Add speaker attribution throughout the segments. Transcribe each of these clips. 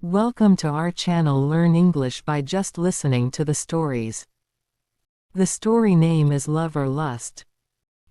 Speaker 1: Welcome to our channel Learn English by just listening to the stories. The story name is Love or Lust.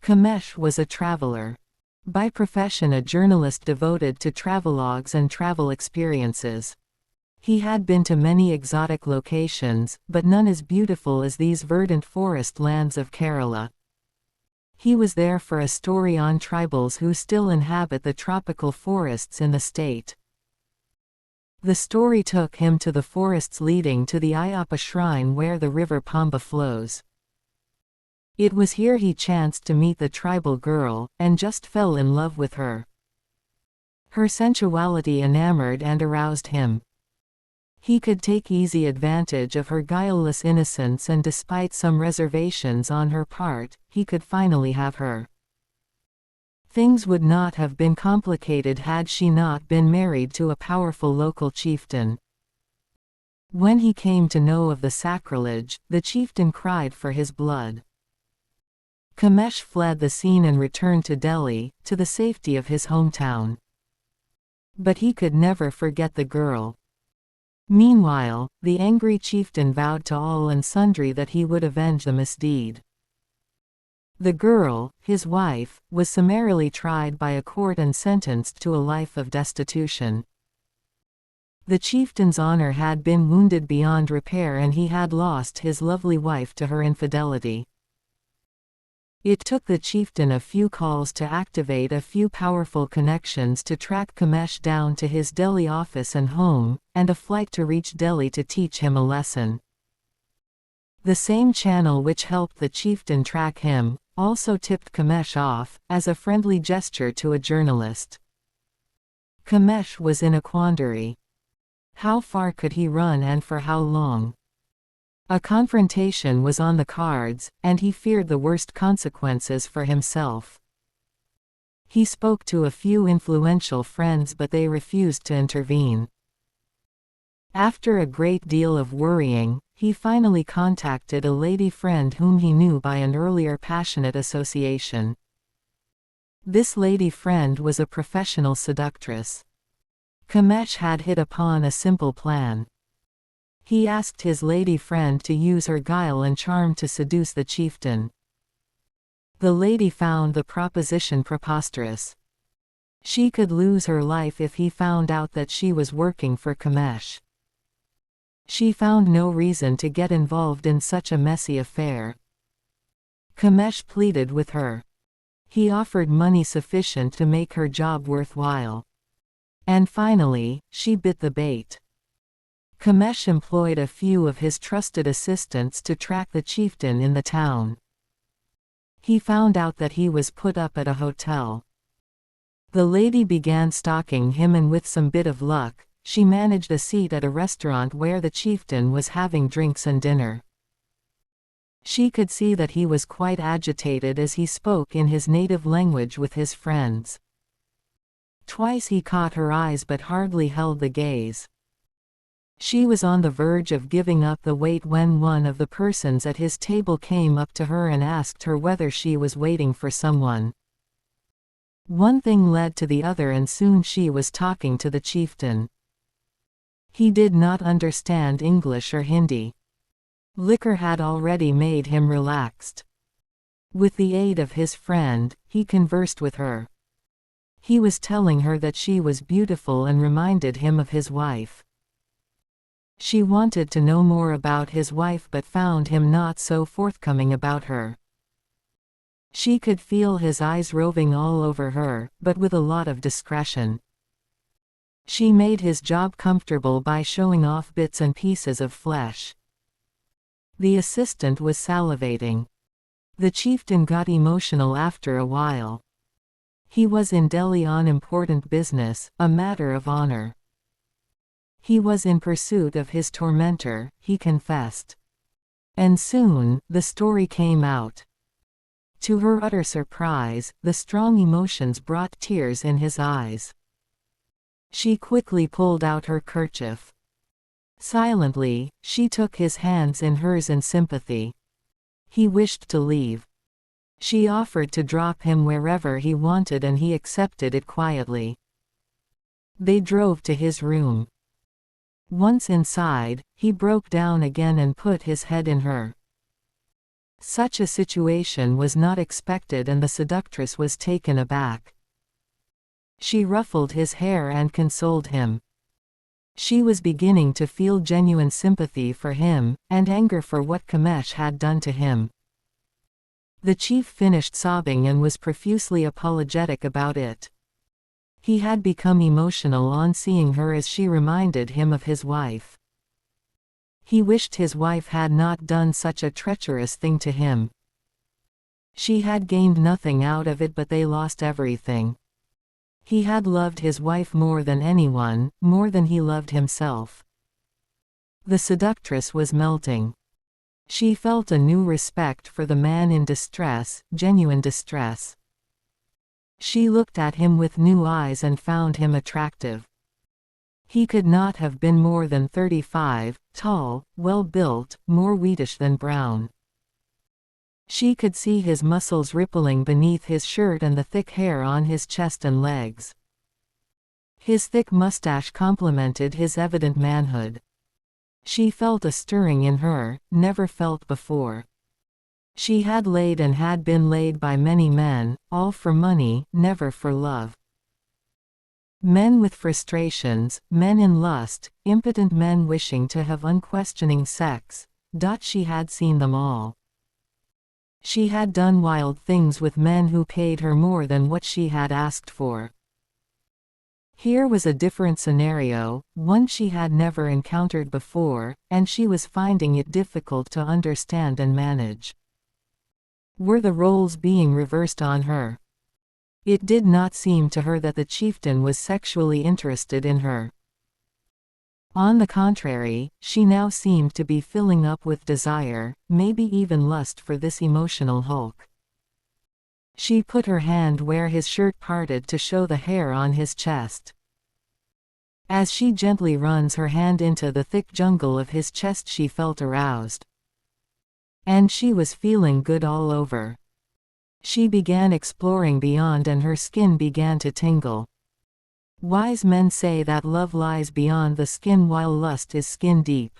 Speaker 1: Kamesh was a traveler. By profession a journalist devoted to travelogues and travel experiences. He had been to many exotic locations, but none as beautiful as these verdant forest lands of Kerala. He was there for a story on tribals who still inhabit the tropical forests in the state. The story took him to the forests leading to the Ayyappa shrine where the river Pamba flows. It was here he chanced to meet the tribal girl, and just fell in love with her. Her sensuality enamored and aroused him. He could take easy advantage of her guileless innocence, and despite some reservations on her part, he could finally have her. Things would not have been complicated had she not been married to a powerful local chieftain. When he came to know of the sacrilege, the chieftain cried for his blood. Kamesh fled the scene and returned to Delhi, to the safety of his hometown. But he could never forget the girl. Meanwhile, the angry chieftain vowed to all and sundry that he would avenge the misdeed. The girl, his wife, was summarily tried by a court and sentenced to a life of destitution. The chieftain's honor had been wounded beyond repair, and he had lost his lovely wife to her infidelity. It took the chieftain a few calls to activate a few powerful connections to track Kamesh down to his Delhi office and home, and a flight to reach Delhi to teach him a lesson. The same channel which helped the chieftain track him also tipped Kamesh off, as a friendly gesture to a journalist. Kamesh was in a quandary. How far could he run and for how long? A confrontation was on the cards, and he feared the worst consequences for himself. He spoke to a few influential friends, but they refused to intervene. After a great deal of worrying, he finally contacted a lady friend whom he knew by an earlier passionate association. This lady friend was a professional seductress. Kamesh had hit upon a simple plan. He asked his lady friend to use her guile and charm to seduce the chieftain. The lady found the proposition preposterous. She could lose her life if he found out that she was working for Kamesh. She found no reason to get involved in such a messy affair. Kamesh pleaded with her. He offered money sufficient to make her job worthwhile. And finally, she bit the bait. Kamesh employed a few of his trusted assistants to track the chieftain in the town. He found out that he was put up at a hotel. The lady began stalking him, and with some bit of luck, she managed a seat at a restaurant where the chieftain was having drinks and dinner. She could see that he was quite agitated as he spoke in his native language with his friends. Twice he caught her eyes but hardly held the gaze. She was on the verge of giving up the wait when one of the persons at his table came up to her and asked her whether she was waiting for someone. One thing led to the other, and soon she was talking to the chieftain. He did not understand English or Hindi. Liquor had already made him relaxed. With the aid of his friend, he conversed with her. He was telling her that she was beautiful and reminded him of his wife. She wanted to know more about his wife but found him not so forthcoming about her. She could feel his eyes roving all over her, but with a lot of discretion. She made his job comfortable by showing off bits and pieces of flesh. The assistant was salivating. The chieftain got emotional after a while. He was in Delhi on important business, a matter of honor. He was in pursuit of his tormentor, he confessed. And soon, the story came out. To her utter surprise, the strong emotions brought tears in his eyes. She quickly pulled out her kerchief. Silently, she took his hands in hers in sympathy. He wished to leave. She offered to drop him wherever he wanted, and he accepted it quietly. They drove to his room. Once inside, he broke down again and put his head in her. Such a situation was not expected, and the seductress was taken aback. She ruffled his hair and consoled him. She was beginning to feel genuine sympathy for him, and anger for what Kamesh had done to him. The chief finished sobbing and was profusely apologetic about it. He had become emotional on seeing her as she reminded him of his wife. He wished his wife had not done such a treacherous thing to him. She had gained nothing out of it, but they lost everything. He had loved his wife more than anyone, more than he loved himself. The seductress was melting. She felt a new respect for the man in distress, genuine distress. She looked at him with new eyes and found him attractive. He could not have been more than 35, tall, well-built, more wheatish than brown. She could see his muscles rippling beneath his shirt and the thick hair on his chest and legs. His thick mustache complemented his evident manhood. She felt a stirring in her, never felt before. She had laid and had been laid by many men, all for money, never for love. Men with frustrations, men in lust, impotent men wishing to have unquestioning sex. She had seen them all. She had done wild things with men who paid her more than what she had asked for. Here was a different scenario, one she had never encountered before, and she was finding it difficult to understand and manage. Were the roles being reversed on her? It did not seem to her that the chieftain was sexually interested in her. On the contrary, she now seemed to be filling up with desire, maybe even lust for this emotional hulk. She put her hand where his shirt parted to show the hair on his chest. As she gently runs her hand into the thick jungle of his chest, she felt aroused. And she was feeling good all over. She began exploring beyond, and her skin began to tingle. Wise men say that love lies beyond the skin while lust is skin deep.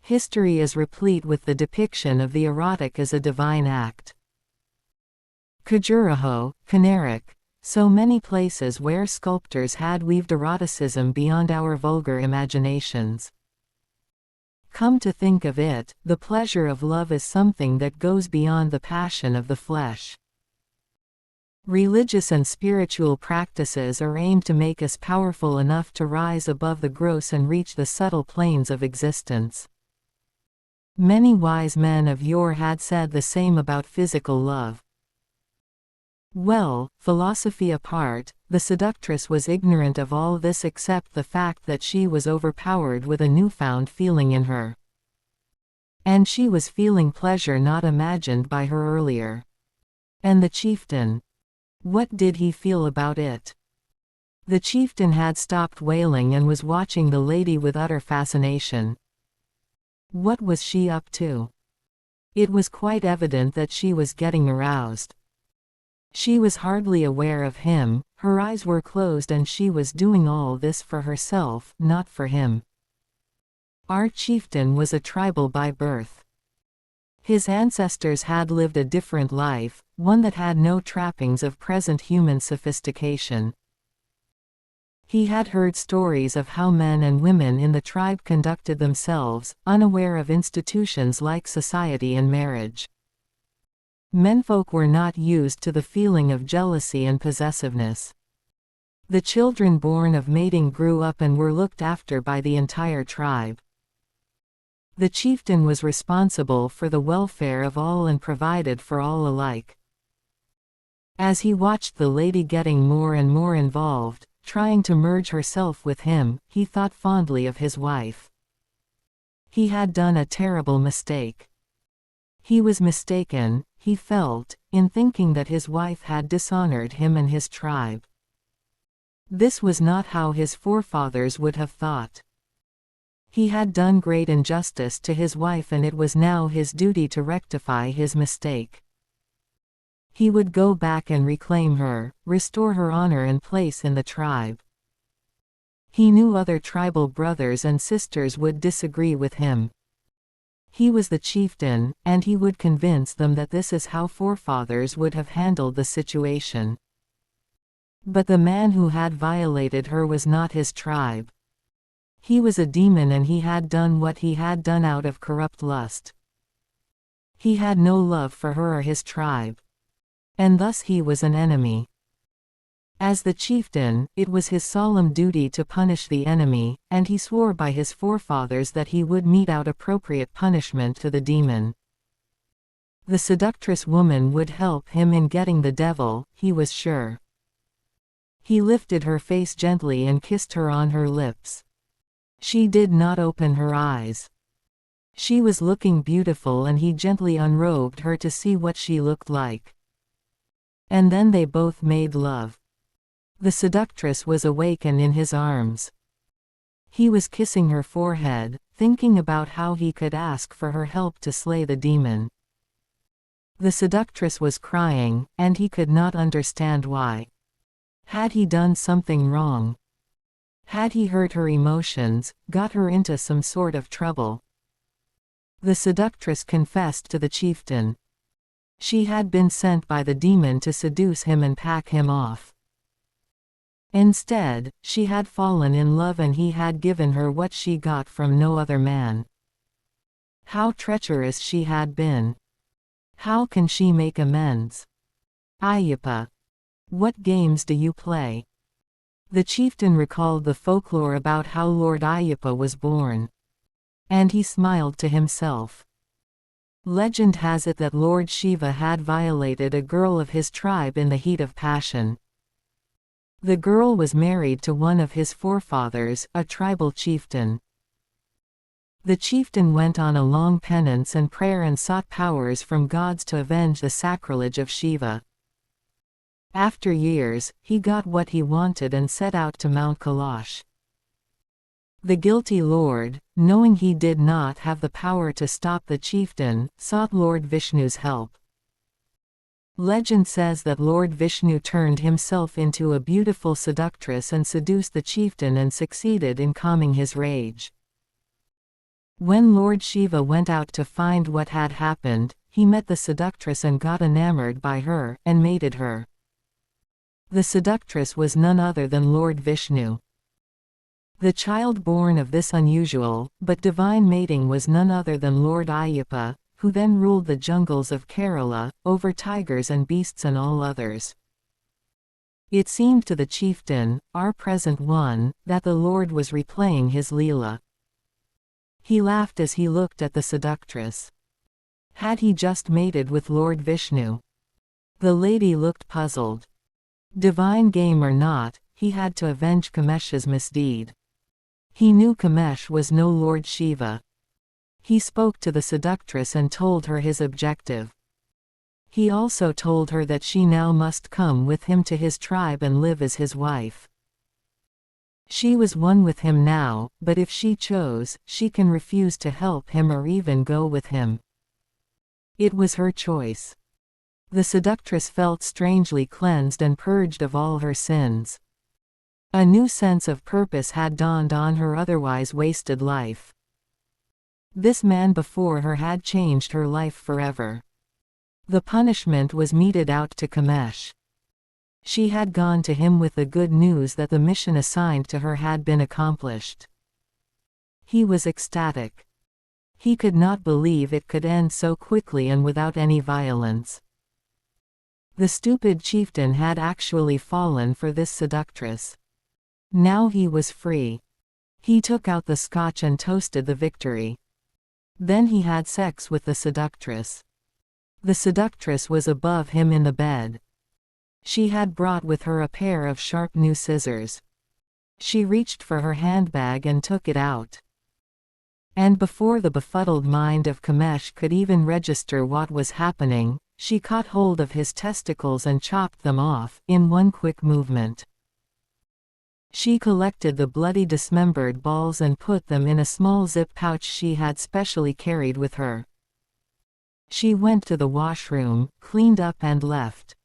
Speaker 1: History is replete with the depiction of the erotic as a divine act. Khajuraho, Canarik, so many places where sculptors had weaved eroticism beyond our vulgar imaginations. Come to think of it, the pleasure of love is something that goes beyond the passion of the flesh. Religious and spiritual practices are aimed to make us powerful enough to rise above the gross and reach the subtle planes of existence. Many wise men of yore had said the same about physical love. Well, philosophy apart, the seductress was ignorant of all this except the fact that she was overpowered with a newfound feeling in her. And she was feeling pleasure not imagined by her earlier. And the chieftain? What did he feel about it? The chieftain had stopped wailing and was watching the lady with utter fascination. What was she up to? It was quite evident that she was getting aroused. She was hardly aware of him, her eyes were closed, and she was doing all this for herself, not for him. Our chieftain was a tribal by birth. His ancestors had lived a different life, one that had no trappings of present human sophistication. He had heard stories of how men and women in the tribe conducted themselves, unaware of institutions like society and marriage. Menfolk were not used to the feeling of jealousy and possessiveness. The children born of mating grew up and were looked after by the entire tribe. The chieftain was responsible for the welfare of all and provided for all alike. As he watched the lady getting more and more involved, trying to merge herself with him, he thought fondly of his wife. He had done a terrible mistake. He was mistaken, he felt, in thinking that his wife had dishonored him and his tribe. This was not how his forefathers would have thought. He had done great injustice to his wife, and it was now his duty to rectify his mistake. He would go back and reclaim her, restore her honor and place in the tribe. He knew other tribal brothers and sisters would disagree with him. He was the chieftain, and he would convince them that this is how forefathers would have handled the situation. But the man who had violated her was not his tribe. He was a demon, and he had done what he had done out of corrupt lust. He had no love for her or his tribe. And thus he was an enemy. As the chieftain, it was his solemn duty to punish the enemy, and he swore by his forefathers that he would mete out appropriate punishment to the demon. The seductress woman would help him in getting the devil, he was sure. He lifted her face gently and kissed her on her lips. She did not open her eyes. She was looking beautiful, and he gently unrobed her to see what she looked like. And then they both made love. The seductress was awake and in his arms. He was kissing her forehead, thinking about how he could ask for her help to slay the demon. The seductress was crying, and he could not understand why. Had he done something wrong? Had he hurt her emotions, got her into some sort of trouble? The seductress confessed to the chieftain. She had been sent by the demon to seduce him and pack him off. Instead, she had fallen in love, and he had given her what she got from no other man. How treacherous she had been. How can she make amends? Ayyappa. What games do you play? The chieftain recalled the folklore about how Lord Ayyappa was born. And he smiled to himself. Legend has it that Lord Shiva had violated a girl of his tribe in the heat of passion. The girl was married to one of his forefathers, a tribal chieftain. The chieftain went on a long penance and prayer and sought powers from gods to avenge the sacrilege of Shiva. After years, he got what he wanted and set out to Mount Kailash. The guilty lord, knowing he did not have the power to stop the chieftain, sought Lord Vishnu's help. Legend says that Lord Vishnu turned himself into a beautiful seductress and seduced the chieftain and succeeded in calming his rage. When Lord Shiva went out to find what had happened, he met the seductress and got enamored by her, and mated her. The seductress was none other than Lord Vishnu. The child born of this unusual, but divine mating was none other than Lord Ayyappa, who then ruled the jungles of Kerala, over tigers and beasts and all others. It seemed to the chieftain, our present one, that the Lord was replaying his Leela. He laughed as he looked at the seductress. Had he just mated with Lord Vishnu? The lady looked puzzled. Divine game or not, he had to avenge Kamesh's misdeed. He knew Kamesh was no Lord Shiva. He spoke to the seductress and told her his objective. He also told her that she now must come with him to his tribe and live as his wife. She was one with him now, but if she chose, she can refuse to help him or even go with him. It was her choice. The seductress felt strangely cleansed and purged of all her sins. A new sense of purpose had dawned on her otherwise wasted life. This man before her had changed her life forever. The punishment was meted out to Kamesh. She had gone to him with the good news that the mission assigned to her had been accomplished. He was ecstatic. He could not believe it could end so quickly and without any violence. The stupid chieftain had actually fallen for this seductress. Now he was free. He took out the scotch and toasted the victory. Then he had sex with the seductress. The seductress was above him in the bed. She had brought with her a pair of sharp new scissors. She reached for her handbag and took it out. And before the befuddled mind of Kamesh could even register what was happening, she caught hold of his testicles and chopped them off, in one quick movement. She collected the bloody dismembered balls and put them in a small zip pouch she had specially carried with her. She went to the washroom, cleaned up and left.